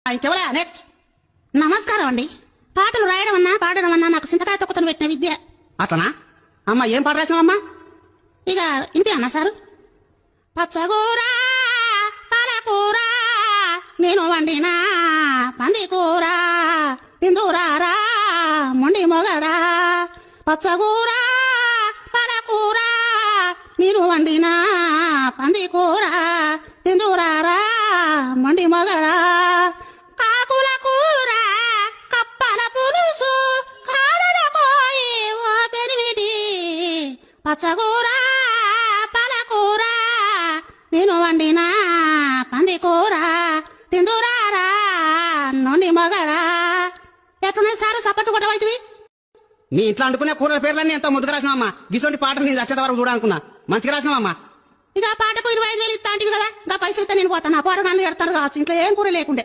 ఇంకెవరా next. నమస్కారం అండి. పాటలు రాయడం అన్నా పాడడం అన్నా నాకు చింతకాయ తొక్కుతను పెట్టిన విద్య. అట్లనా అమ్మా? ఏం పాట రాసినావమ్మా? ఇక ఇంటి అన్నా సారు. పచ్చగూర పాలకూర నేను వండినా పంది కూర తిందురారా మొండి మొగడా. పచ్చగూర పాలకూర నేను వండినా పంది కూర తిందురారా మొండి మొగడా. కాకుల కూర కప్పల పులుసు కాదల పోయి ఓ పెరిమిటి. పచ్చగూర పాలకూర నేను వండినా పంది కూర తిందురారా నొండి మొగడా. ఎట్లున్నాయి సారు సపట్టు కొట్టవైతివి? నీ ఇంట్లో అనుకునే కూరల పేర్లన్నీ ఎంతో ముందుకు రాసినావమ్మా. గిసోంటి పాటలు నేను వచ్చేంత వరకు చూడాలనుకున్నా. మంచిగా రాసినావమ్మా. ఇక పాటకు 25,000 ఇస్తా అంటివి కదా, ఇంకా పైసలు ఇస్తే నేను పోతాను. ఆ పాట నన్ను ఎడతారు కావచ్చు. ఇంట్లో ఏం కూర లేకుండే.